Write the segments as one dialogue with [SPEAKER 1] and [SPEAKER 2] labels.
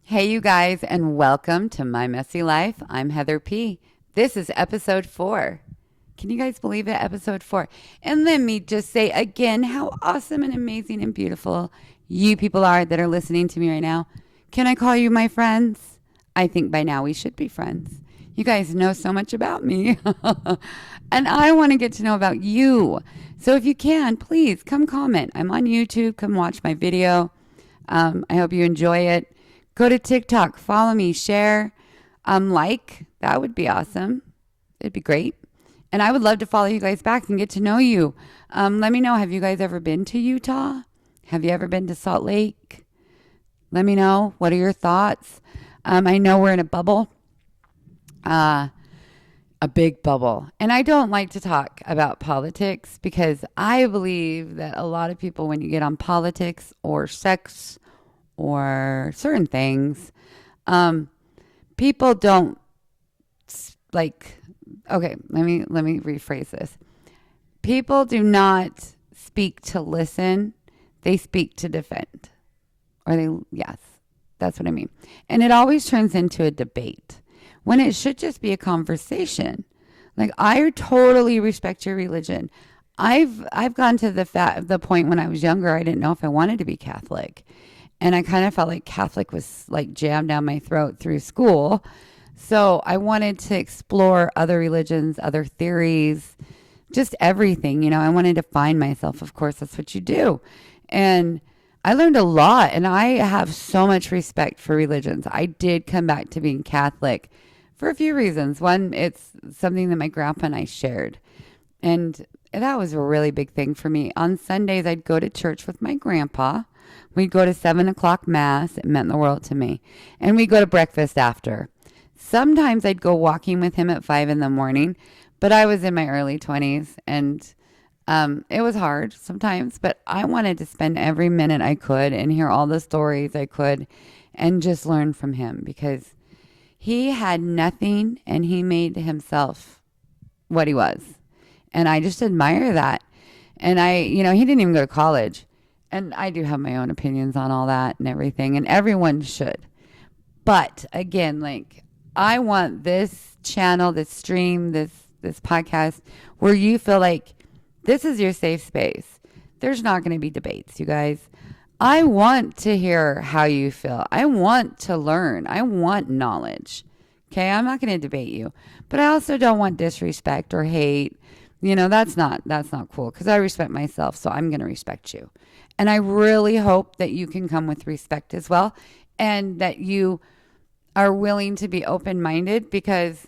[SPEAKER 1] Hey, you guys, and welcome to My Messy Life. I'm Heather P. This is episode 4. Can you guys believe it? Episode 4. And let me just say again how awesome and amazing and beautiful you people are that are listening to me right now. Can I call you my friends? I think by now we should be friends. You guys know so much about me. And I want to get to know about you. So if you can, please come comment. I'm on YouTube. Come watch my video. I hope you enjoy it. Go to TikTok, follow me, share, like. That would be awesome. It'd be great. And I would love to follow you guys back and get to know you. Let me know, have you guys ever been to Utah? Have you ever been to Salt Lake? Let me know. What are your thoughts? I know we're in a bubble, a big bubble. And I don't like to talk about politics because I believe that a lot of people, when you get on politics or sex or certain things, people don't like. Okay, let me rephrase this. People do not speak to listen; they speak to defend. Or they, yes, that's what I mean. And it always turns into a debate when it should just be a conversation. Like, I totally respect your religion. I've gone to the point when I was younger, I didn't know if I wanted to be Catholic. And I kind of felt like Catholic was like jammed down my throat through school. So I wanted to explore other religions, other theories, just everything. I wanted to find myself. Of course, that's what you do. And I learned a lot, and I have so much respect for religions. I did come back to being Catholic for a few reasons. One, it's something that my grandpa and I shared. And that was a really big thing for me. On Sundays, I'd go to church with my grandpa. We'd go to 7 o'clock mass. It meant the world to me. And we'd go to breakfast after. Sometimes I'd go walking with him at 5 in the morning, but I was in my early 20s and it was hard sometimes, but I wanted to spend every minute I could and hear all the stories I could and just learn from him because he had nothing and he made himself what he was. And I just admire that. And he didn't even go to college. And I do have my own opinions on all that and everything, and everyone should. But again, like, I want this channel, this stream, this podcast where you feel like this is your safe space. There's not going to be debates, you guys. I want to hear how you feel. I want to learn. I want knowledge. Okay, I'm not going to debate you, but I also don't want disrespect or hate. That's not cool because I respect myself, so I'm going to respect you. And I really hope that you can come with respect as well and that you are willing to be open-minded because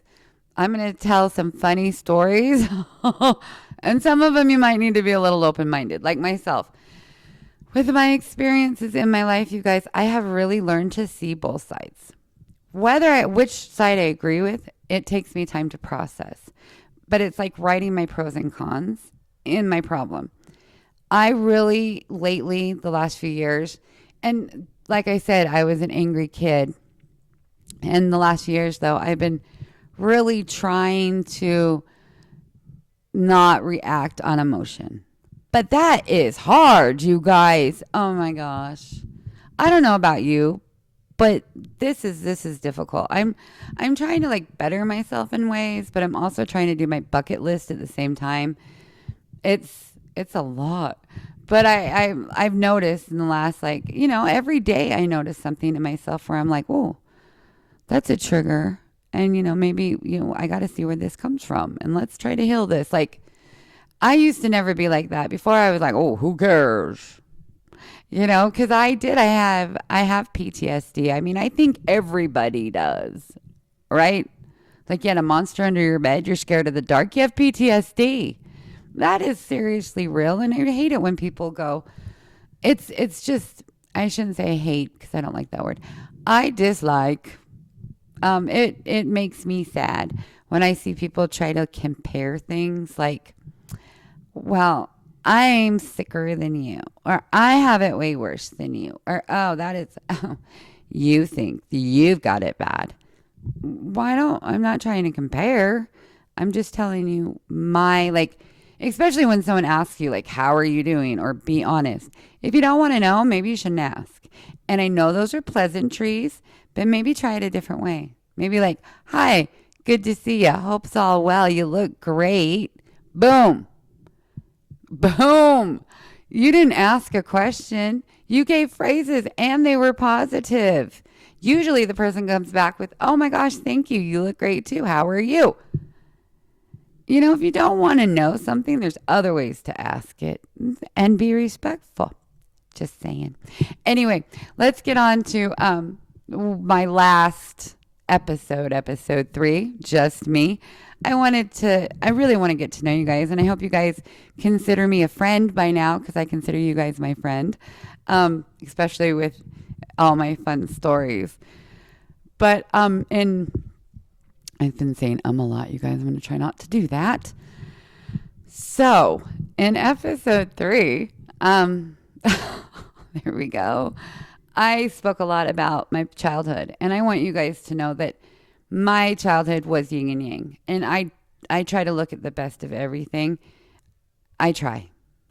[SPEAKER 1] I'm going to tell some funny stories and some of them you might need to be a little open-minded, like myself. With my experiences in my life, you guys, I have really learned to see both sides. Which side I agree with, it takes me time to process. But it's like writing my pros and cons in my problem. I really, lately, the last few years, and like I said, I was an angry kid. And the last few years, though, I've been really trying to not react on emotion. But that is hard, you guys. Oh my gosh. I don't know about you, but this is difficult. I'm trying to like better myself in ways, but I'm also trying to do my bucket list at the same time. It's a lot. But I've noticed in the last, every day I notice something in myself where I'm like, oh, that's a trigger. And, maybe, I got to see where this comes from. And let's try to heal this. Like, I used to never be like that. Before I was like, oh, who cares? Because I have PTSD. I mean, I think everybody does, right? Like, you had a monster under your bed. You're scared of the dark. You have PTSD. That is seriously real. And I hate it when people go, it's just, I shouldn't say hate because I don't like that word. I dislike. It makes me sad when I see people try to compare things like, well, I'm sicker than you, or I have it way worse than you, or, you think you've got it bad. I'm not trying to compare. I'm just telling you especially when someone asks you, like, how are you doing? Or be honest. If you don't want to know, maybe you shouldn't ask. And I know those are pleasantries, but maybe try it a different way. Maybe like, hi, good to see you. Hope's all well. You look great. Boom. Boom. You didn't ask a question. You gave phrases and they were positive. Usually the person comes back with, oh my gosh, thank you. You look great too. How are you? You know, if you don't want to know something, there's other ways to ask it and be respectful. Just saying. Anyway, let's get on to my last episode 3, just me. I really want to get to know you guys, and I hope you guys consider me a friend by now, because I consider you guys my friend, especially with all my fun stories. But and I've been saying a lot, you guys. I'm going to try not to do that. So in episode 3, there we go. I spoke a lot about my childhood, and I want you guys to know that my childhood was yin and yang, and I try to look at the best of everything. I try.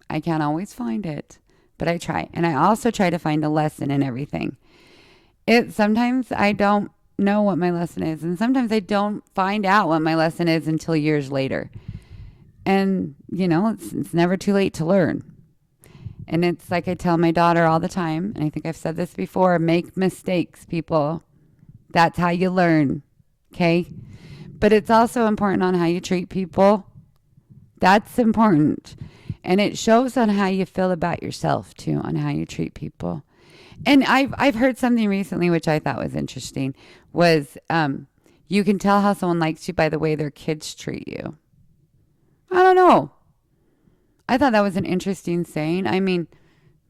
[SPEAKER 1] I can't always find it, but I try. And I also try to find a lesson in everything. Sometimes I don't know what my lesson is, and sometimes I don't find out what my lesson is until years later. And, you know, it's never too late to learn. And it's like I tell my daughter all the time, and I think I've said this before, make mistakes, people. That's how you learn, okay? But it's also important on how you treat people. That's important. And it shows on how you feel about yourself, too, on how you treat people. And I've heard something recently, which I thought was interesting, was you can tell how someone likes you by the way their kids treat you. I don't know. I thought that was an interesting saying. I mean,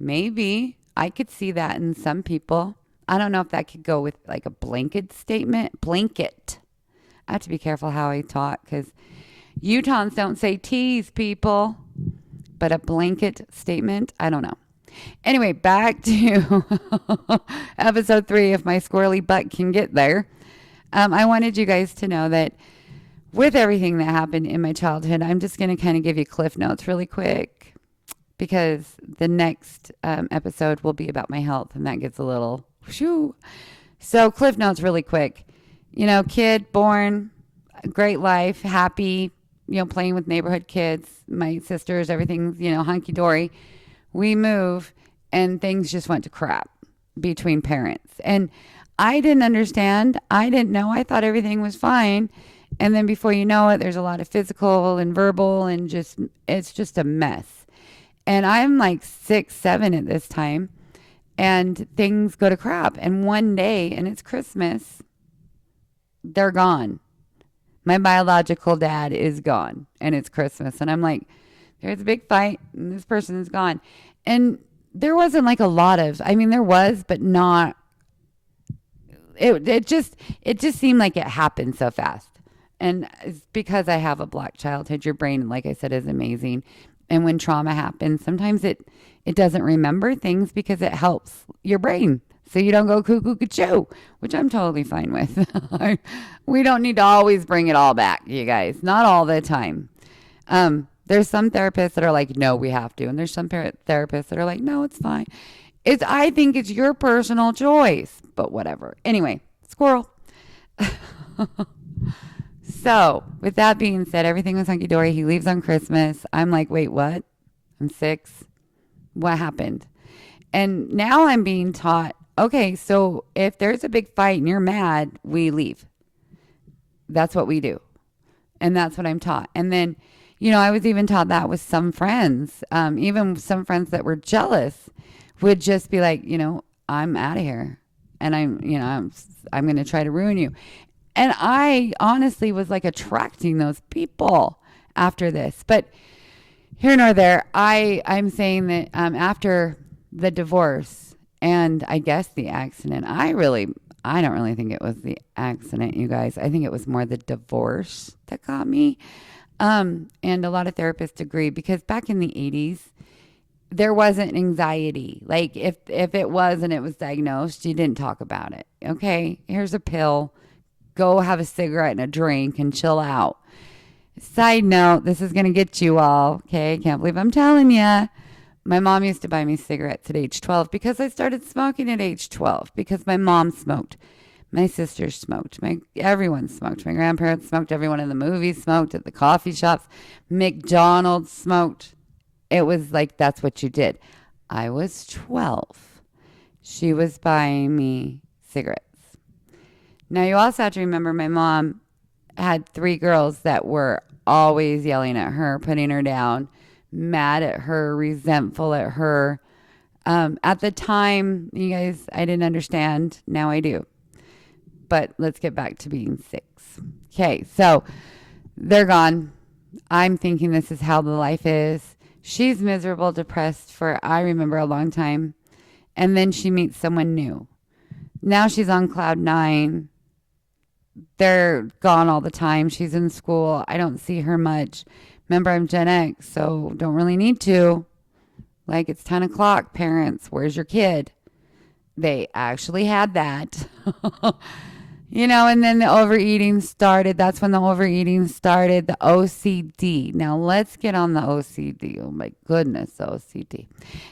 [SPEAKER 1] maybe I could see that in some people. I don't know if that could go with like a blanket statement. Blanket. I have to be careful how I talk, because Utahns don't say tease, people. But a blanket statement, I don't know. Anyway, back to episode 3, if my squirrely butt can get there. I wanted you guys to know that with everything that happened in my childhood, I'm just going to kind of give you cliff notes really quick, because the next episode will be about my health, and that gets a little whoo. So cliff notes really quick. You know, kid born, great life, happy, you know, playing with neighborhood kids, my sisters, everything's, you know, hunky-dory. We move, and things just went to crap between parents. And I didn't understand. I didn't know. I thought everything was fine. And then before you know it, there's a lot of physical and verbal, and it's just a mess. And I'm like 6, 7 at this time, and things go to crap. And one day, and it's Christmas, they're gone. My biological dad is gone, and it's Christmas. And I'm like, there's a big fight, and this person is gone. And there wasn't like a lot of, I mean, there was, but not, it just seemed like it happened so fast. And it's because I have a Black childhood. Your brain, like I said, is amazing. And when trauma happens, sometimes it doesn't remember things because it helps your brain. So you don't go cuckoo-cuckoo, which I'm totally fine with. We don't need to always bring it all back, you guys. Not all the time. There's some therapists that are like, no, we have to. And there's some therapists that are like, no, it's fine. I think it's your personal choice, but whatever. Anyway, squirrel. So with that being said, everything was hunky-dory. He leaves on Christmas. I'm like, wait, what? I'm 6. What happened? And now I'm being taught, okay, so if there's a big fight and you're mad, we leave. That's what we do. And that's what I'm taught. And then, you know, I was even taught that with some friends, even some friends that were jealous would just be like, you know, I'm out of here. And I'm going to try to ruin you. And I honestly was like attracting those people after this. But here nor there, I'm saying that after the divorce and I guess the accident, I don't really think it was the accident, you guys. I think it was more the divorce that got me. And a lot of therapists agree, because back in the 80s, there wasn't anxiety. Like if it was and it was diagnosed, you didn't talk about it. Okay, here's a pill. Go have a cigarette and a drink and chill out. Side note, this is going to get you all. Okay. Can't believe I'm telling you. My mom used to buy me cigarettes at age 12 because I started smoking at age 12 because my mom smoked. My sisters smoked. Everyone smoked. My grandparents smoked. Everyone in the movies smoked. At the coffee shops, McDonald's smoked. It was like that's what you did. I was 12. She was buying me cigarettes. Now you also have to remember my mom had 3 girls that were always yelling at her, putting her down, mad at her, resentful at her. At the time, you guys, I didn't understand. Now I do. But let's get back to being 6. Okay, so they're gone. I'm thinking this is how the life is. She's miserable, depressed for, I remember, a long time. And then she meets someone new. Now she's on cloud 9. They're gone all the time. She's in school. I don't see her much. Remember, I'm Gen X, so don't really need to. Like, it's 10 o'clock, parents. Where's your kid? They actually had that. And then the overeating started. That's when the overeating started, the OCD. Now, let's get on the OCD. Oh, my goodness, the OCD.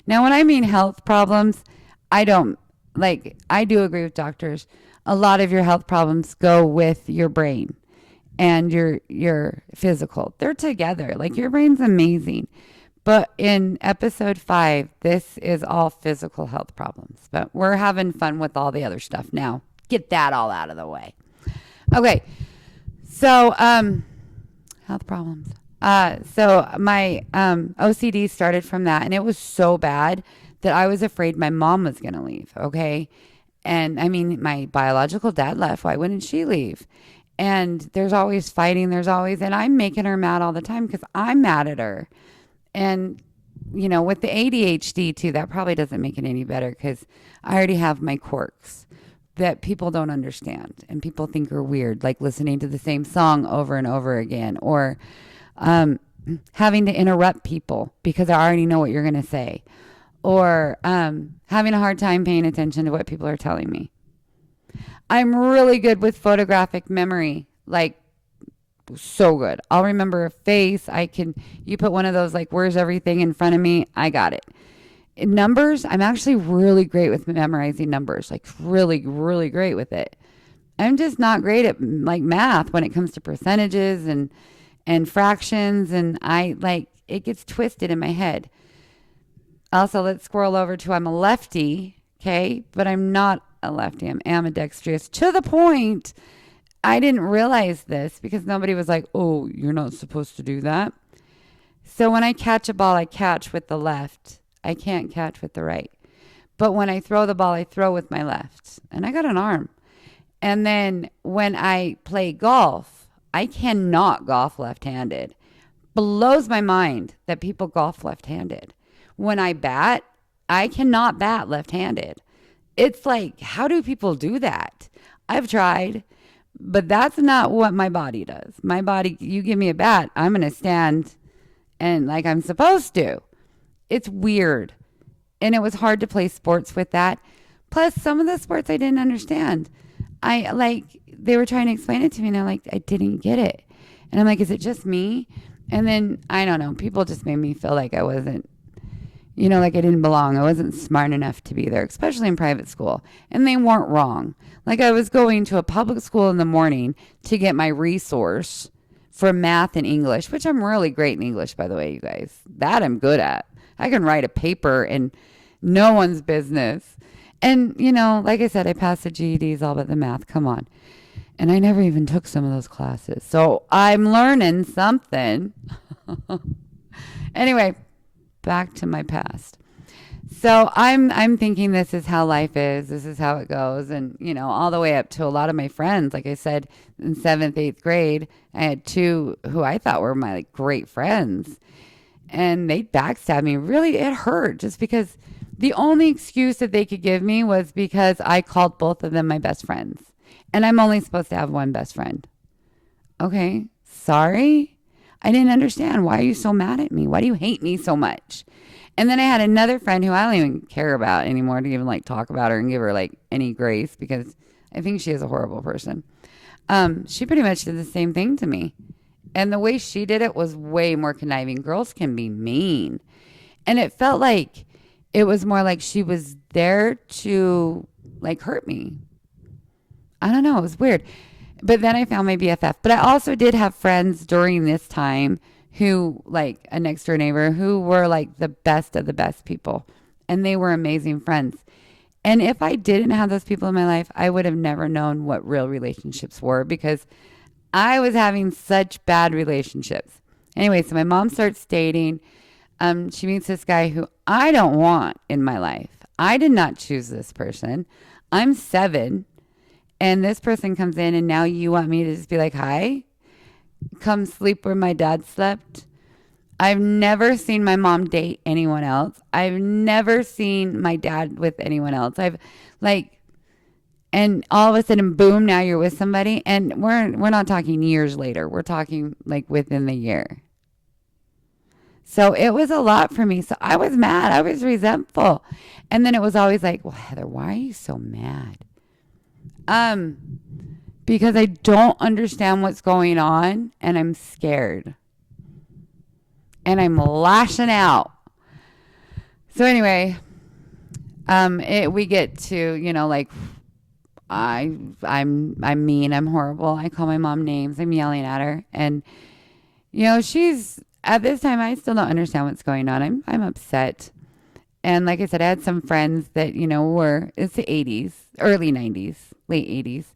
[SPEAKER 1] Now, when I mean health problems, I do agree with doctors. A lot of your health problems go with your brain and your physical. They're together. Like, your brain's amazing. But in episode 5, this is all physical health problems. But we're having fun with all the other stuff now. Get that all out of the way. Okay. So, health problems. So my OCD started from that, and it was so bad that I was afraid my mom was going to leave. Okay. And I mean, my biological dad left. Why wouldn't she leave? And there's always fighting. And I'm making her mad all the time because I'm mad at her. And, with the ADHD too, that probably doesn't make it any better because I already have my quirks that people don't understand and people think are weird, like listening to the same song over and over again, or having to interrupt people because I already know what you're going to say, or having a hard time paying attention to what people are telling me. I'm really good with photographic memory, like so good. I'll remember a face. You put one of those, like, where's everything in front of me? I got it. In numbers, I'm actually really great with memorizing numbers, like really, really great with it. I'm just not great at like math when it comes to percentages and fractions. And it gets twisted in my head. Also, let's scroll over to I'm a lefty. Okay. But I'm not a lefty. I'm ambidextrous to the point. I didn't realize this because nobody was like, oh, you're not supposed to do that. So when I catch a ball, I catch with the left. I can't catch with the right. But when I throw the ball, I throw with my left. And I got an arm. And then when I play golf, I cannot golf left-handed. Blows my mind that people golf left-handed. When I bat, I cannot bat left-handed. It's like, how do people do that? I've tried, but that's not what my body does. My body, you give me a bat, I'm going to stand and like I'm supposed to. It's weird. And it was hard to play sports with that. Plus, some of the sports I didn't understand. They were trying to explain it to me, and I didn't get it. And I'm like, is it just me? And then, I don't know, people just made me feel like I wasn't, like I didn't belong. I wasn't smart enough to be there, especially in private school. And they weren't wrong. Like, I was going to a public school in the morning to get my resource for math and English, which I'm really great in English, by the way, you guys. That I'm good at. I can write a paper and no one's business. And, like I said, I passed the GEDs, all but the math. Come on. And I never even took some of those classes. So I'm learning something. Anyway, back to my past. So I'm thinking this is how life is. This is how it goes. And, all the way up to a lot of my friends. Like I said, in 7th, 8th grade, I had 2 who I thought were my great friends. And they backstabbed me. Really, it hurt just because the only excuse that they could give me was because I called both of them my best friends. And I'm only supposed to have one best friend. Okay, sorry. I didn't understand. Why are you so mad at me? Why do you hate me so much? And then I had another friend who I don't even care about anymore to even talk about her and give her any grace because I think she is a horrible person. She pretty much did the same thing to me. And the way she did it was way more conniving. Girls can be mean. And it felt like it was more like she was there to like hurt me. I don't know. It was weird. But then I found my BFF. But I also did have friends during this time who, like a next door neighbor, who were like the best of the best people. And they were amazing friends. And if I didn't have those people in my life, I would have never known what real relationships were because I was having such bad relationships. Anyway, so my mom starts dating. She meets this guy who I don't want in my life. I did not choose this person. I'm 7, and this person comes in, and now you want me to just be like, hi, come sleep where my dad slept. I've never seen my mom date anyone else. I've never seen my dad with anyone else. And all of a sudden, boom, now you're with somebody. And we're not talking years later. We're talking like within the year. So it was a lot for me. So I was mad. I was resentful. And then it was always like, well, Heather, why are you so mad? Because I don't understand what's going on and I'm scared. And I'm lashing out. So anyway, we get to, like, I'm mean, I'm horrible. I call my mom names. I'm yelling at her. And, she's, at this time, I still don't understand what's going on. I'm upset. And like I said, I had some friends that, it's the 80s, early 90s, late 80s.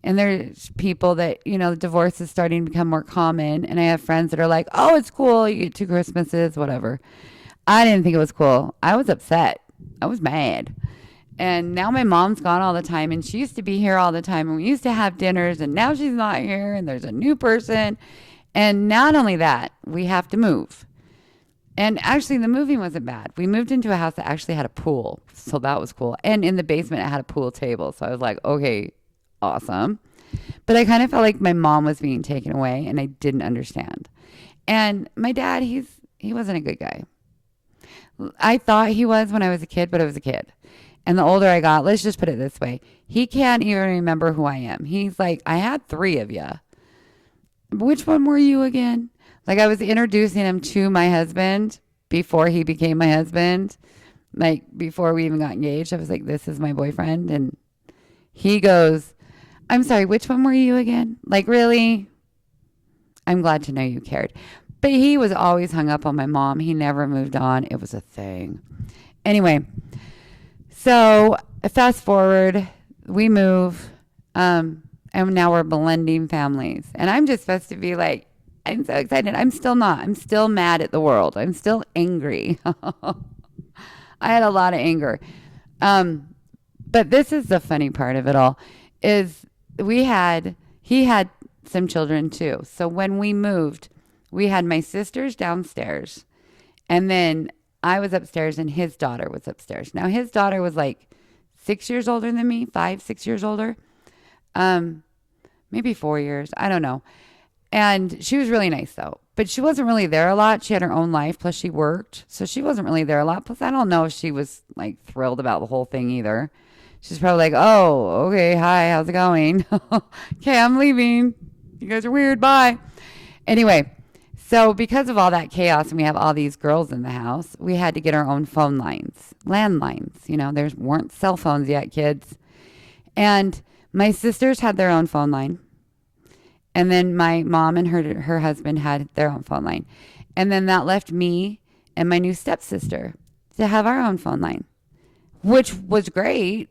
[SPEAKER 1] And there's people that, divorce is starting to become more common. And I have friends that are like, oh, it's cool. You get 2 Christmases, whatever. I didn't think it was cool. I was upset. I was mad. And now my mom's gone all the time. And she used to be here all the time. And we used to have dinners. And now she's not here. And there's a new person. And not only that, we have to move. And actually, the moving wasn't bad. We moved into a house that actually had a pool. So that was cool. And in the basement, it had a pool table. So I was like, okay, awesome. But I kind of felt like my mom was being taken away and I didn't understand. And my dad, he wasn't a good guy. I thought he was when I was a kid, but I was a kid. And the older I got, let's just put it this way. He can't even remember who I am. He's like, I had 3 of you. Which one were you again? Like I was introducing him to my husband before he became my husband. Like before we even got engaged, I was like, this is my boyfriend. And he goes, I'm sorry, which one were you again? Like, really? I'm glad to know you cared. But he was always hung up on my mom. He never moved on. It was a thing. Anyway, so fast forward, we move, and now we're blending families. And I'm just supposed to be like, I'm so excited. I'm still not. I'm still mad at the world. I'm still angry. I had a lot of anger. But this is the funny part of it all, is he had some children too. So when we moved, we had my sisters downstairs, and then I was upstairs and his daughter was upstairs. Now his daughter was like 6 years older than me, 5, 6 years older. Maybe 4 years. I don't know. And she was really nice though, but she wasn't really there a lot. She had her own life. Plus she worked. So she wasn't really there a lot. Plus I don't know if she was like thrilled about the whole thing either. She's probably like, oh, okay. Hi, how's it going? Okay, I'm leaving. You guys are weird. Bye. Anyway, so because of all that chaos and we have all these girls in the house, we had to get our own phone lines, landlines. There weren't cell phones yet, kids. And my sisters had their own phone line. And then my mom and her husband had their own phone line. And then that left me and my new stepsister to have our own phone line, which was great,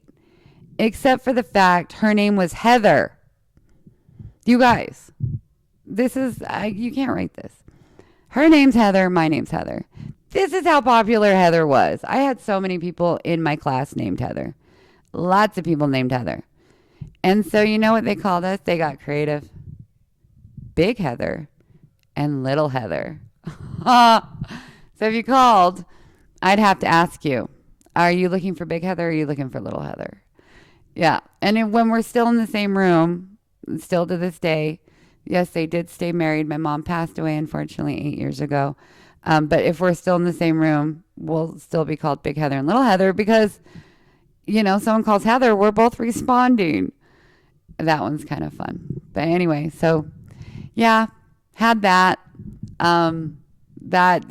[SPEAKER 1] except for the fact her name was Heather. You guys, you can't write this. Her name's Heather. My name's Heather. This is how popular Heather was. I had so many people in my class named Heather. Lots of people named Heather. And so you know what they called us? They got creative. Big Heather and Little Heather. So if you called, I'd have to ask you, are you looking for Big Heather or are you looking for Little Heather? Yeah. And when we're still in the same room, still to this day, yes, they did stay married. My mom passed away, unfortunately, 8 years ago. But if we're still in the same room, we'll still be called Big Heather and Little Heather because, someone calls Heather, we're both responding. That one's kind of fun. But anyway, so yeah, Had that. That.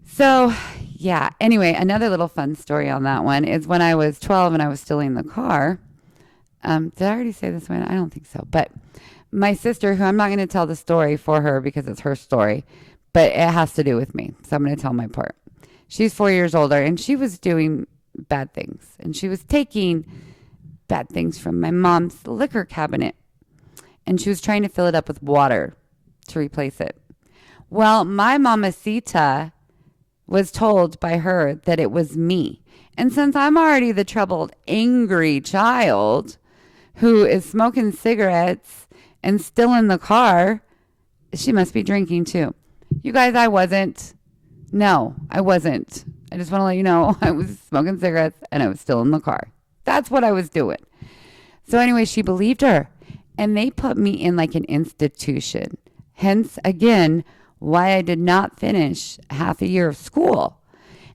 [SPEAKER 1] So, yeah. Anyway, another little fun story on that one is when I was 12 and I was still in the car. Did I already say this one? I don't think so. But my sister, who I'm not going to tell the story for her because it's her story, but it has to do with me. So I'm going to tell my part. She's 4 years older and she was doing bad things. And she was taking bad things from my mom's liquor cabinet. And she was trying to fill it up with water to replace it. Well, my mamacita was told by her that it was me. And since I'm already the troubled, angry child who is smoking cigarettes and still in the car, she must be drinking too. You guys, I wasn't. No, I wasn't. I just want to let you know I was smoking cigarettes and I was still in the car. That's what I was doing. So anyway, she believed her and they put me in like an institution. Hence, again, why I did not finish half a year of school.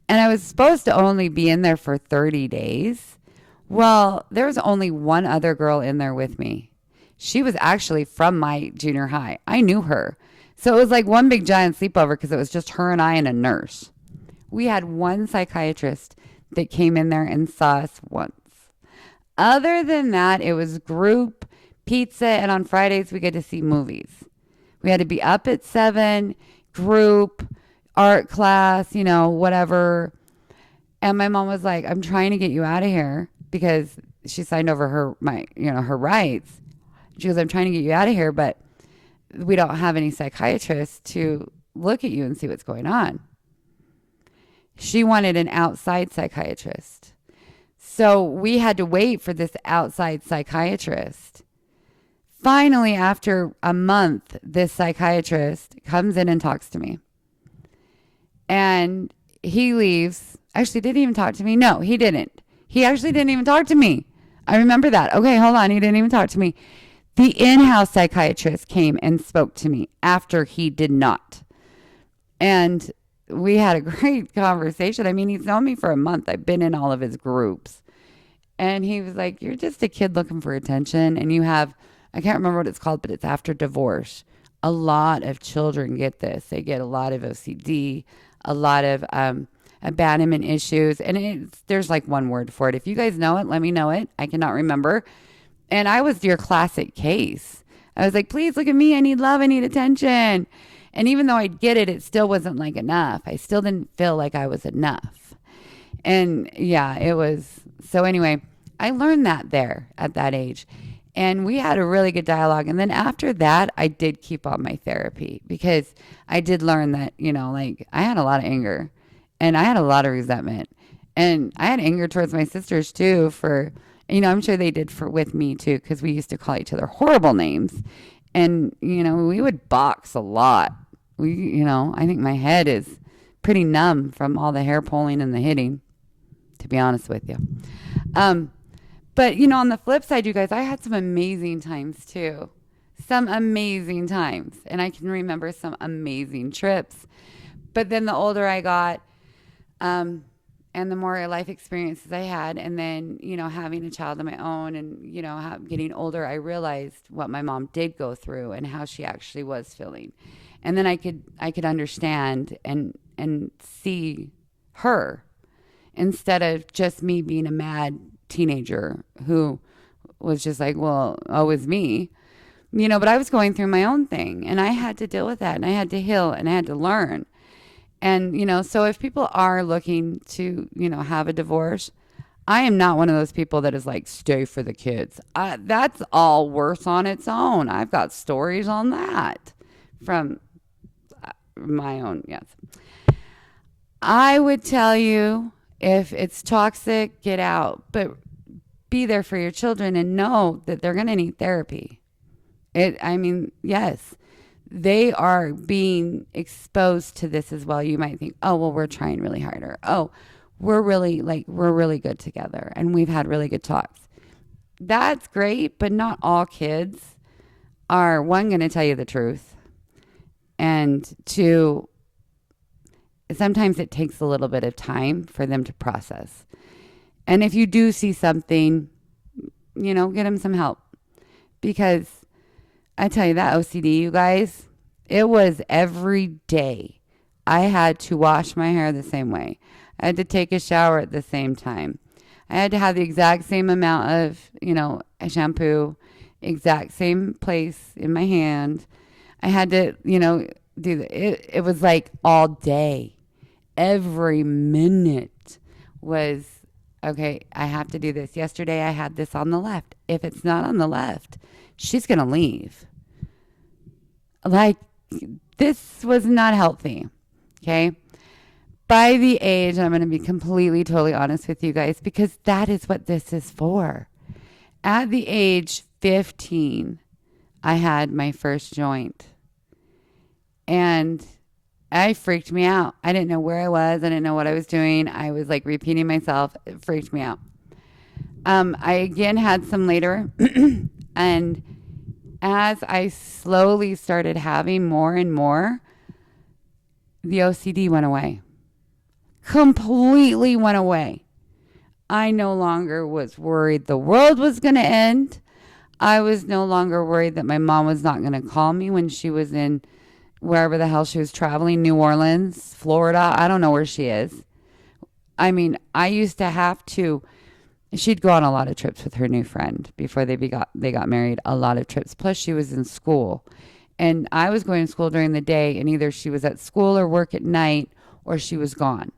[SPEAKER 1] And I was supposed to only be in there for 30 days. Well, there was only one other girl in there with me. She was actually from my junior high. I knew her. So it was like one big giant sleepover because it was just her and I and a nurse. We had one psychiatrist that came in there and saw us once. Other than that, it was group, pizza, and on Fridays we get to see movies. We had to be up at 7, group, art class, whatever. And my mom was like, I'm trying to get you out of here because she signed over her rights. She goes, I'm trying to get you out of here, but we don't have any psychiatrists to look at you and see what's going on. She wanted an outside psychiatrist. So we had to wait for this outside psychiatrist. Finally, after a month, this psychiatrist comes in and talks to me. And he leaves. Actually, didn't even talk to me. No, he didn't. He actually didn't even talk to me. I remember that. Okay, hold on. He didn't even talk to me. The in-house psychiatrist came and spoke to me after he did not. And we had a great conversation. I mean, he's known me for a month. I've been in all of his groups. And he was like, you're just a kid looking for attention. And you have, I can't remember what it's called, but it's after divorce. A lot of children get this. They get a lot of OCD, a lot of abandonment issues. And there's like one word for it. If you guys know it, let me know it. I cannot remember. And I was your classic case. I was like, please look at me. I need love. I need attention. And even though I'd get it, it still wasn't like enough. I still didn't feel like I was enough. And yeah, it was. So anyway, I learned that there at that age. And we had a really good dialogue. And then after that, I did keep on my therapy because I did learn that, I had a lot of anger and I had a lot of resentment. And I had anger towards my sisters too for, I'm sure they did with me too, because we used to call each other horrible names. And, we would box a lot. I think my head is pretty numb from all the hair pulling and the hitting, to be honest with you. But, on the flip side, you guys, I had some amazing times too. Some amazing times. And I can remember some amazing trips. But then the older I got, and the more life experiences I had, and then, having a child of my own and, getting older, I realized what my mom did go through and how she actually was feeling. And then I could understand and see her instead of just me being a mad teenager who was just like, well, oh, it's me, but I was going through my own thing and I had to deal with that and I had to heal and I had to learn. And, so if people are looking to, have a divorce, I am not one of those people that is like, stay for the kids. That's all worse on its own. I've got stories on that from my own. Yes. I would tell you, if it's toxic, get out, but be there for your children and know that they're going to need therapy. Yes, they are being exposed to this as well. You might think, oh, well, we're trying really hard, or, oh, we're really good together and we've had really good talks. That's great, but not all kids are, one, going to tell you the truth, and two, sometimes it takes a little bit of time for them to process. And if you do see something, get them some help, because I tell you that OCD, you guys, it was every day. I had to wash my hair the same way. I had to take a shower at the same time. I had to have the exact same amount of, shampoo, exact same place in my hand. I had to, do it was like all day. Every minute was okay, I have to do this. Yesterday I had this on the left. If it's not on the left, she's going to leave. Like, this was not healthy. Okay. By the age, I'm going to be completely, totally honest with you guys, because that is what this is for. At the age 15, I had my first joint. And I freaked me out. I didn't know where I was. I didn't know what I was doing. I was like repeating myself. It freaked me out. I again had some later. And as I slowly started having more and more, the OCD went away. Completely went away. I no longer was worried the world was going to end. I was no longer worried that my mom was not going to call me when she was in wherever the hell she was traveling, New Orleans, Florida. I don't know where she is. I mean, I used to have to, she'd go on a lot of trips with her new friend before they got married, a lot of trips. Plus she was in school. And I was going to school during the day, and either she was at school or work at night, or she was gone.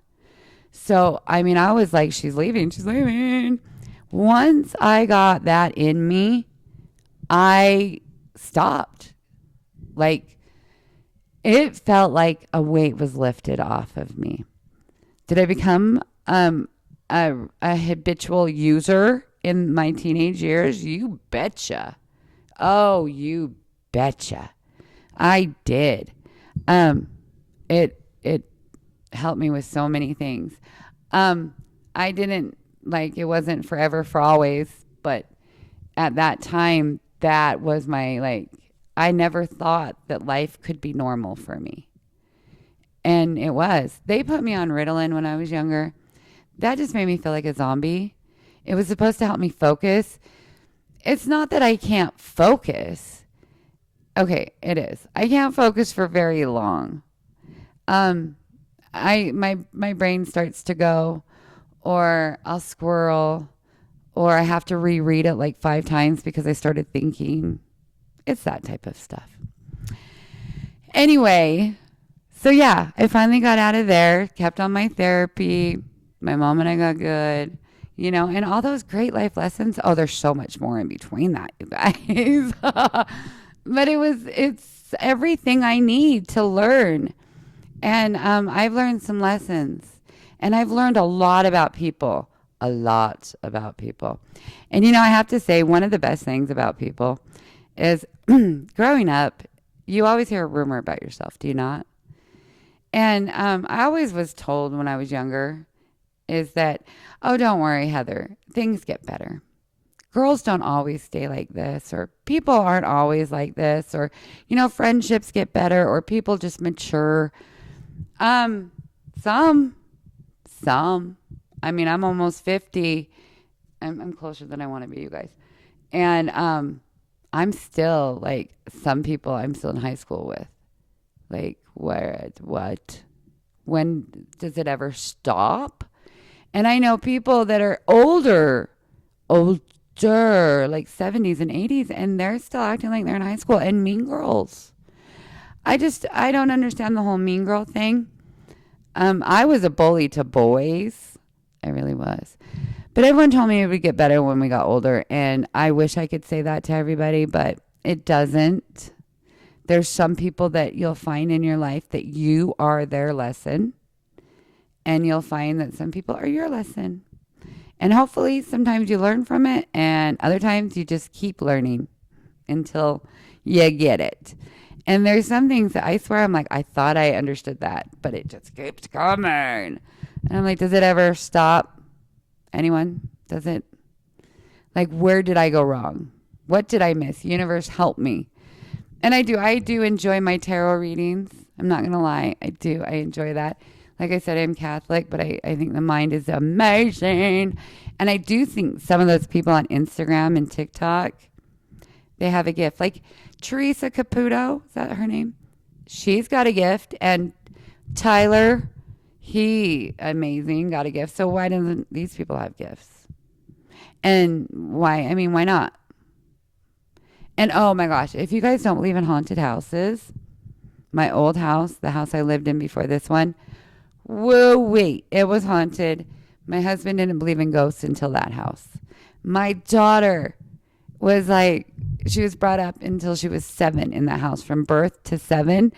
[SPEAKER 1] So, I mean, I was like, she's leaving. Once I got that in me, I stopped. Like, it felt like a weight was lifted off of me. Did I become a habitual user in my teenage years? You betcha. Oh, you betcha. I did. It helped me with so many things. I didn't it wasn't forever for always, but at that time, that was my I never thought that life could be normal for me. And it was. They put me on Ritalin when I was younger. That just made me feel like a zombie. It was supposed to help me focus. It's not that I can't focus. Okay, it is. I can't focus for very long. My brain starts to go, or I'll squirrel, or I have to reread it like 5 times because I started thinking. It's that type of stuff. Anyway, so yeah, I finally got out of there, kept on my therapy. My mom and I got good, and all those great life lessons. Oh, there's so much more in between that, you guys. But it's everything I need to learn. And I've learned some lessons, and I've learned a lot about people. And I have to say, one of the best things about people is growing up, you always hear a rumor about yourself. Do you not? And I always was told when I was younger is that, oh, don't worry, Heather, things get better. Girls don't always stay like this, or people aren't always like this, or, friendships get better, or people just mature. Some. I mean, I'm almost 50. I'm closer than I want to be, you guys. And I'm still some people I'm still in high school with. What? When does it ever stop? And I know people that are older, like 70s and 80s, and they're still acting like they're in high school, and mean girls. I don't understand the whole mean girl thing. I was a bully to boys. I really was. But everyone told me it would get better when we got older, and I wish I could say that to everybody, but it doesn't. There's some people that you'll find in your life that you are their lesson, and you'll find that some people are your lesson. And hopefully sometimes you learn from it, and other times you just keep learning until you get it. And there's some things that I swear I'm like, I thought I understood that, but it just keeps coming. And I'm like, does it ever stop? Anyone? Does it? Where did I go wrong? What did I miss? Universe, help me. And I do enjoy my tarot readings. I'm not going to lie. I do. I enjoy that. Like I said, I'm Catholic, but I think the mind is amazing. And I do think some of those people on Instagram and TikTok, They have a gift. Like Teresa Caputo, is that her name? She's got a gift. And Tyler, he amazing, got a gift. So why doesn't these people have gifts? And why? I mean, why not? And oh my gosh, if you guys don't believe in haunted houses, my old house, the house I lived in before this one, whoa, wait, it was haunted. My husband didn't believe in ghosts until that house. My daughter was like, she was brought up until she was 7 in that house, from birth to 7.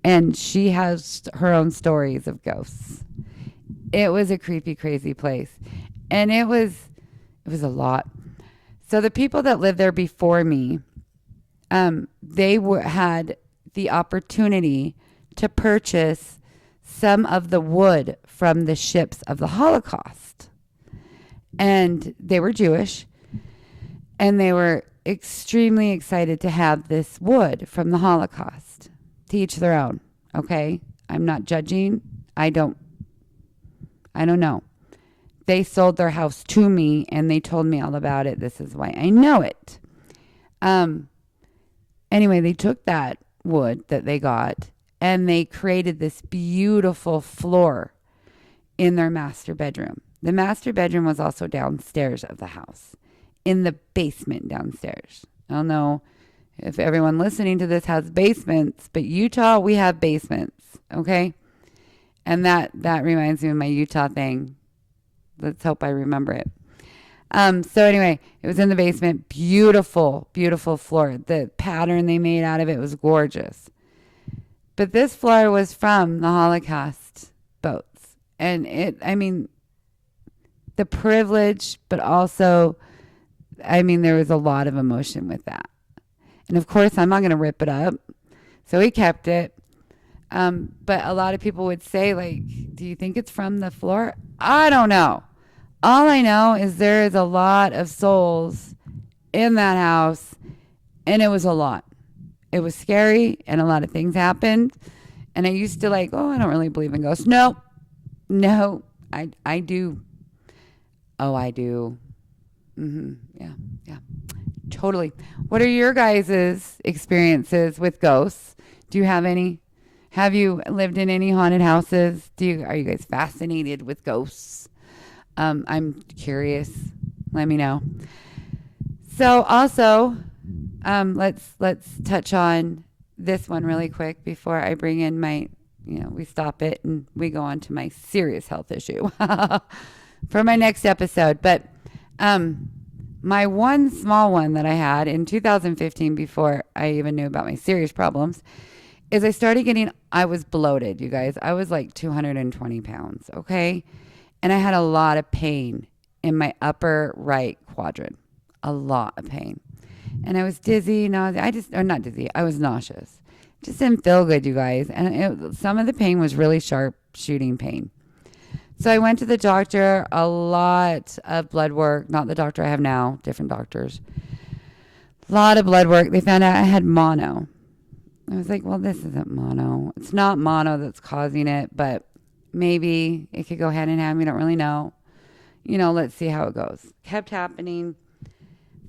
[SPEAKER 1] And she has her own stories of ghosts. It was a creepy, crazy place. And it was a lot. So the people that lived there before me, had the opportunity to purchase some of the wood from the ships of the Holocaust. And they were Jewish. And they were extremely excited to have this wood from the Holocaust. To each their own. Okay? I'm not judging. I don't know. They sold their house to me and they told me all about it. This is why I know it. Anyway, they took that wood that they got and they created this beautiful floor in their master bedroom. The master bedroom was also downstairs of the house, in the basement downstairs. I don't know if everyone listening to this has basements, but Utah, we have basements, okay? And that reminds me of my Utah thing. Let's hope I remember it. So anyway, it was in the basement. Beautiful, beautiful floor. The pattern they made out of it was gorgeous. But this floor was from the Holocaust boats. And the privilege, but also, there was a lot of emotion with that. And of course, I'm not going to rip it up. So he kept it. But a lot of people would say, like, do you think it's from the floor? I don't know. All I know is there is a lot of souls in that house, and it was a lot. It was scary, and a lot of things happened. And I used to I don't really believe in ghosts. No, I do. Oh, I do. Yeah, totally. What are your guys' experiences with ghosts? Do you have any? Have you lived in any haunted houses? Are you guys fascinated with ghosts? I'm curious. Let me know. So also, let's touch on this one really quick before I bring in we stop it and we go on to my serious health issue for my next episode. But my one small one that I had in 2015, before I even knew about my serious problems, is I was bloated, you guys. I was like 220 pounds, okay? And I had a lot of pain in my upper right quadrant. A lot of pain. And I was dizzy. Not dizzy. I was nauseous. Just didn't feel good, you guys. And some of the pain was really sharp shooting pain. So I went to the doctor, a lot of blood work. Not the doctor I have now, different doctors. A lot of blood work. They found out I had mono. I was like, well, this isn't mono. It's not mono that's causing it, but maybe it could go hand in hand. We don't really know. Let's see how it goes. Kept happening.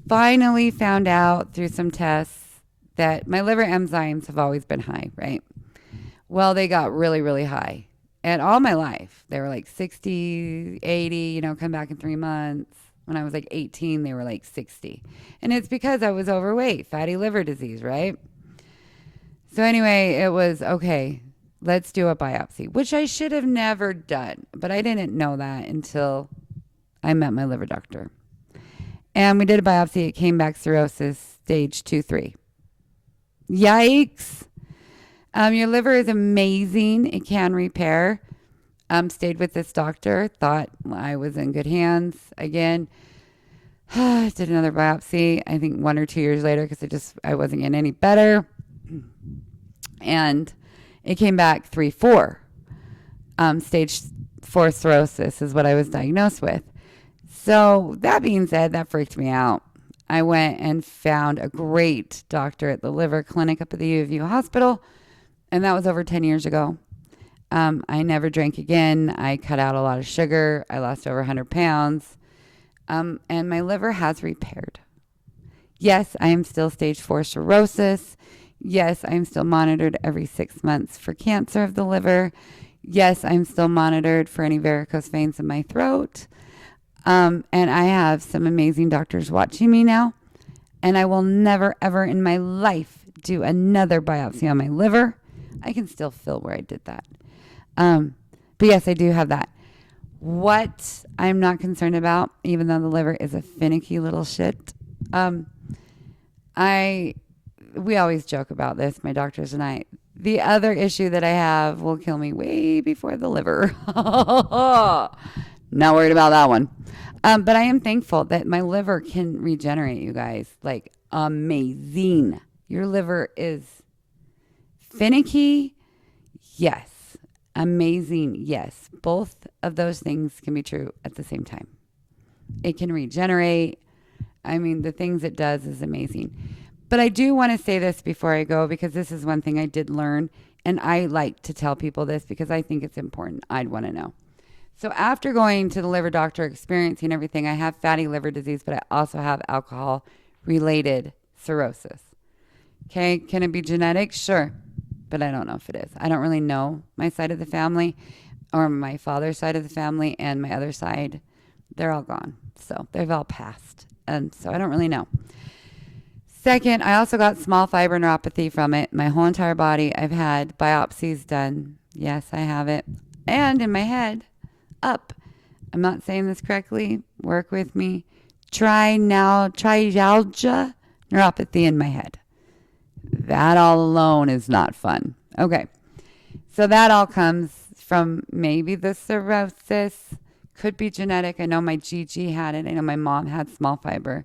[SPEAKER 1] Finally found out through some tests that my liver enzymes have always been high, right? Well, they got really, really high. And all my life, they were like 60, 80, come back in 3 months. When I was like 18, they were like 60. And it's because I was overweight, fatty liver disease, right? So anyway, it was, okay, let's do a biopsy, which I should have never done. But I didn't know that until I met my liver doctor. And we did a biopsy. It came back cirrhosis, stage 2-3. Yikes. Your liver is amazing. It can repair. Stayed with this doctor. Thought I was in good hands. Again, did another biopsy, I think 1 or 2 years later, because I wasn't getting any better. And it came back 3-4. Stage 4 cirrhosis is what I was diagnosed with. So that being said, that freaked me out. I went and found a great doctor at the liver clinic up at the U of U hospital. And that was over 10 years ago. I never drank again. I cut out a lot of sugar. I lost over 100 pounds. And my liver has repaired. Yes, I am still stage 4 cirrhosis. Yes, I am still monitored every 6 months for cancer of the liver. Yes, I'm still monitored for any varicose veins in my throat. And I have some amazing doctors watching me now. And I will never, ever in my life do another biopsy on my liver. I can still feel where I did that. But yes, I do have that. What I'm not concerned about, even though the liver is a finicky little shit, we always joke about this, my doctors and I. The other issue that I have will kill me way before the liver. Not worried about that one. But I am thankful that my liver can regenerate, you guys. Like, amazing. Your liver is finicky. Yes. Amazing. Yes. Both of those things can be true at the same time. It can regenerate. I mean, the things it does is amazing. But I do want to say this before I go, because this is one thing I did learn. And I like to tell people this because I think it's important. I'd want to know. So after going to the liver doctor, experiencing everything, I have fatty liver disease, but I also have alcohol-related cirrhosis. Okay, can it be genetic? Sure, but I don't know if it is. I don't really know my side of the family, or my father's side of the family, and my other side. They're all gone, so they've all passed, and so I don't really know. Second, I also got small fiber neuropathy from it. My whole entire body, I've had biopsies done. Yes, I have it. And in my head, up. I'm not saying this correctly. Work with me. Trialgia neuropathy in my head. That all alone is not fun. Okay. So that all comes from maybe the cirrhosis. Could be genetic. I know my Gigi had it. I know my mom had small fiber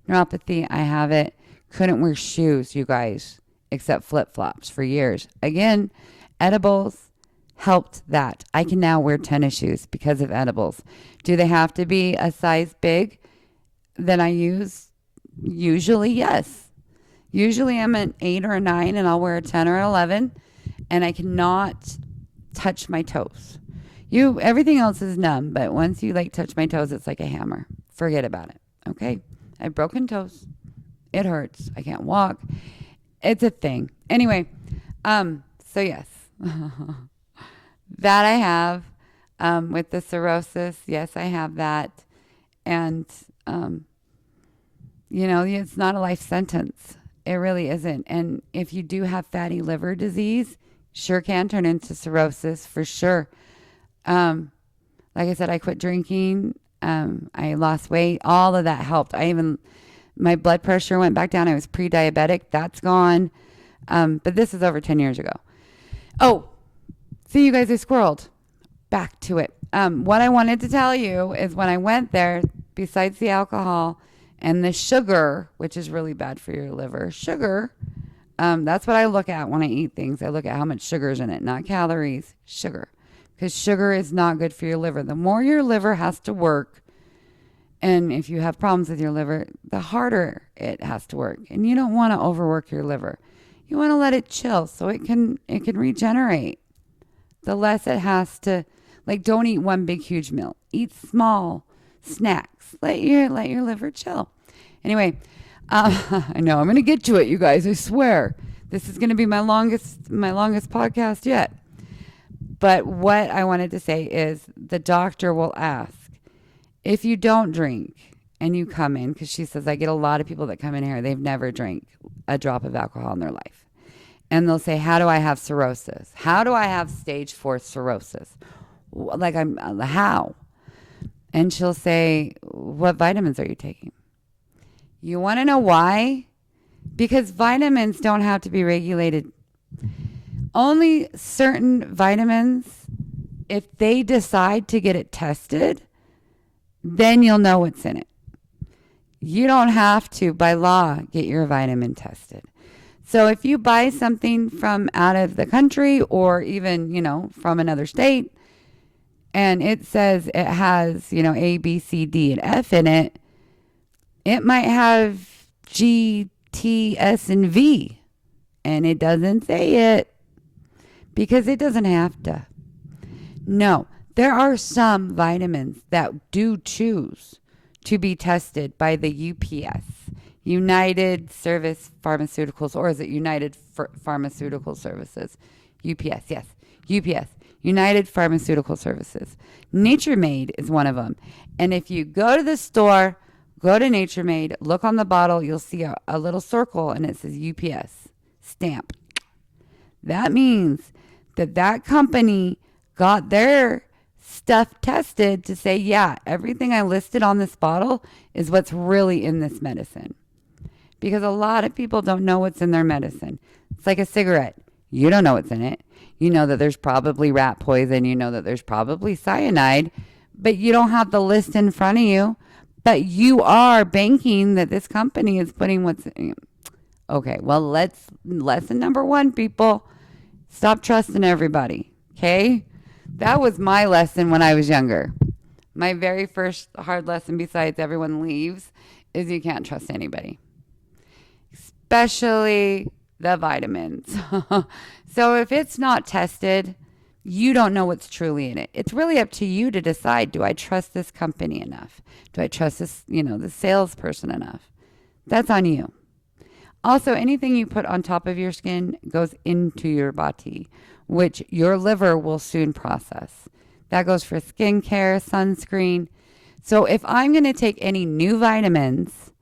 [SPEAKER 1] neuropathy. I have it. Couldn't wear shoes, you guys, except flip-flops for years. Again, edibles helped that. I can now wear tennis shoes because of edibles. Do they have to be a size big than I use? Usually, yes. Usually I'm an 8 or a 9 and I'll wear a 10 or 11, and I cannot touch my toes. Everything else is numb, but once you touch my toes, it's like a hammer. Forget about it. Okay? I have broken toes. It hurts. I can't walk. It's a thing. Anyway, so yes. That I have with the cirrhosis. Yes, I have that. And, it's not a life sentence. It really isn't. And if you do have fatty liver disease, sure can turn into cirrhosis for sure. Like I said, I quit drinking. I lost weight. All of that helped. My blood pressure went back down. I was pre-diabetic. That's gone. But this is over 10 years ago. Oh, see, you guys, I squirreled. Back to it. What I wanted to tell you is when I went there, besides the alcohol and the sugar, which is really bad for your liver, sugar, that's what I look at when I eat things. I look at how much sugar is in it, not calories, sugar. Because sugar is not good for your liver. The more your liver has to work, and if you have problems with your liver, the harder it has to work. And you don't want to overwork your liver. You want to let it chill so it can regenerate. The less it has to, don't eat one big huge meal. Eat small snacks. Let your liver chill. Anyway, I know I'm going to get to it, you guys. I swear, this is going to be my longest podcast yet. But what I wanted to say is the doctor will ask, if you don't drink and you come in, because she says I get a lot of people that come in here, they've never drank a drop of alcohol in their life. And they'll say, how do I have cirrhosis? How do I have stage 4 cirrhosis? How? And she'll say, what vitamins are you taking? You want to know why? Because vitamins don't have to be regulated. Only certain vitamins, if they decide to get it tested, then you'll know what's in it. You don't have to, by law, get your vitamin tested. So if you buy something from out of the country or even, from another state, and it says it has, A, B, C, D, and F in it, it might have G, T, S, and V. And it doesn't say it because it doesn't have to. No, there are some vitamins that do choose to be tested by the UPS, United Service Pharmaceuticals, or is it United Pharmaceutical Services? UPS, yes. UPS, United Pharmaceutical Services. Nature Made is one of them. And if you go to the store, go to Nature Made, look on the bottle, you'll see a little circle and it says UPS stamp. That means that company got their stuff tested to say, yeah, everything I listed on this bottle is what's really in this medicine. Because a lot of people don't know what's in their medicine. It's like a cigarette. You don't know what's in it. You know that there's probably rat poison. You know that there's probably cyanide, but you don't have the list in front of you. But you are banking that this company is putting what's in. Okay, well, lesson number 1, people. Stop trusting everybody, okay? That was my lesson when I was younger. My very first hard lesson, besides everyone leaves, is you can't trust anybody, especially the vitamins. So if it's not tested, you don't know what's truly in it. It's really up to you to decide, do I trust this company enough? Do I trust this, the salesperson enough? That's on you. Also, anything you put on top of your skin goes into your body, which your liver will soon process. That goes for skincare, sunscreen. So if I'm going to take any new vitamins,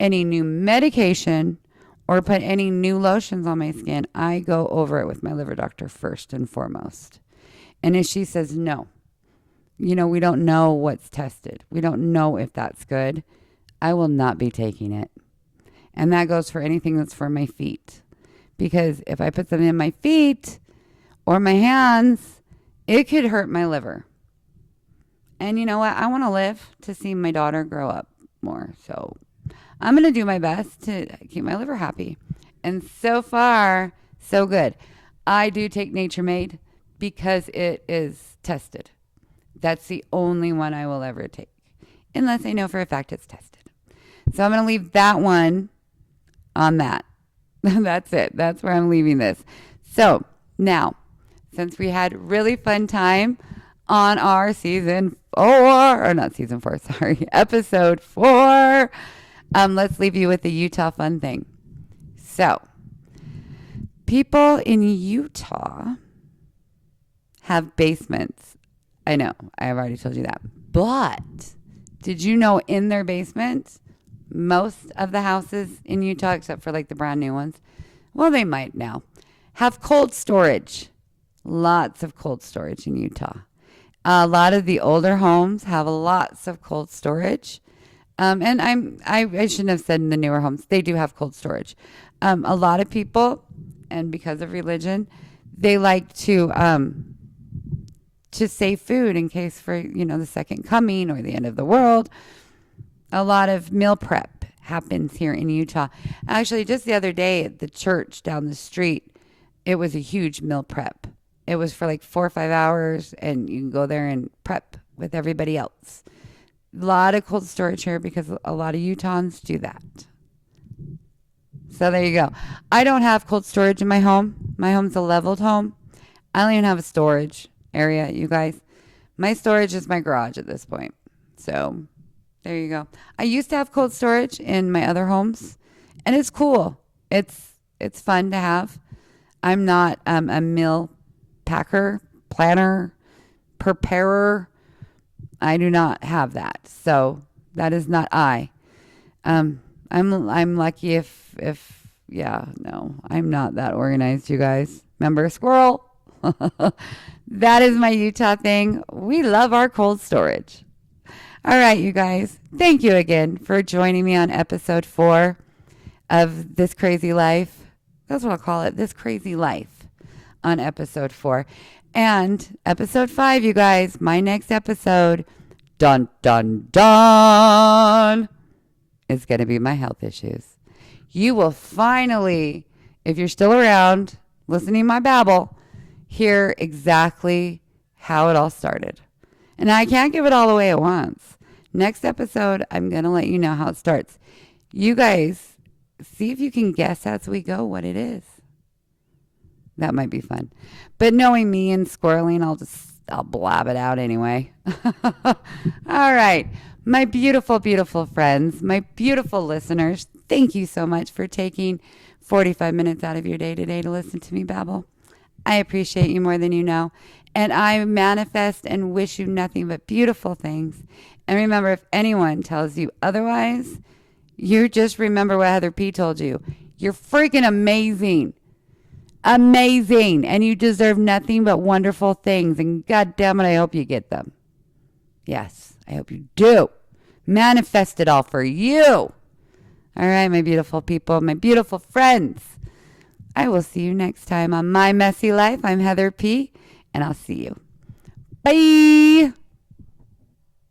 [SPEAKER 1] any new medication, or put any new lotions on my skin, I go over it with my liver doctor first and foremost. And if she says no, we don't know what's tested, we don't know if that's good, I will not be taking it. And that goes for anything that's for my feet. Because if I put something in my feet or my hands, it could hurt my liver. And you know what? I want to live to see my daughter grow up more. So I'm going to do my best to keep my liver happy. And so far, so good. I do take Nature Made because it is tested. That's the only one I will ever take, unless I know for a fact it's tested. So I'm going to leave that one on that. That's it. That's where I'm leaving this. So now, since we had really fun time on our episode 4, let's leave you with the Utah fun thing. So, people in Utah have basements. I know, I've already told you that. But did you know in their basement, most of the houses in Utah, except for like the brand new ones, well, they might now, have cold storage. Lots of cold storage in Utah. A lot of the older homes have lots of cold storage. And I shouldn't have said in the newer homes, they do have cold storage. A lot of people, and because of religion, they like to save food in case for, the second coming or the end of the world. A lot of meal prep happens here in Utah. Actually, just the other day at the church down the street, it was a huge meal prep. It was for like 4 or 5 hours, and you can go there and prep with everybody else. A lot of cold storage here because a lot of Utahns do that. So there you go. I don't have cold storage in my home. My home's a leveled home. I don't even have a storage area, you guys. My storage is my garage at this point. So there you go. I used to have cold storage in my other homes, and it's cool. It's fun to have. I'm not a meal packer, planner, preparer. I do not have that. So that is not I. I'm lucky if I'm not that organized, you guys. Remember, squirrel? That is my Utah thing. We love our cold storage. All right, you guys. Thank you again for joining me on episode 4 of This Crazy Life. That's what I'll call it, This Crazy Life, on episode 4. And episode 5, you guys, my next episode, dun, dun, dun, is going to be my health issues. You will finally, if you're still around, listening to my babble, hear exactly how it all started. And I can't give it all away at once. Next episode, I'm going to let you know how it starts. You guys, see if you can guess as we go what it is. That might be fun. But knowing me and squirreling, I'll just I'll blab it out anyway. All right. My beautiful, beautiful friends, my beautiful listeners, thank you so much for taking 45 minutes out of your day today to listen to me babble. I appreciate you more than you know. And I manifest and wish you nothing but beautiful things. And remember, if anyone tells you otherwise, you just remember what Heather P told you. You're freaking amazing. Amazing. And you deserve nothing but wonderful things. And God damn it, I hope you get them. Yes, I hope you do. Manifest it all for you. All right, my beautiful people, my beautiful friends. I will see you next time on My Messy Life. I'm Heather P, and I'll see you. Bye.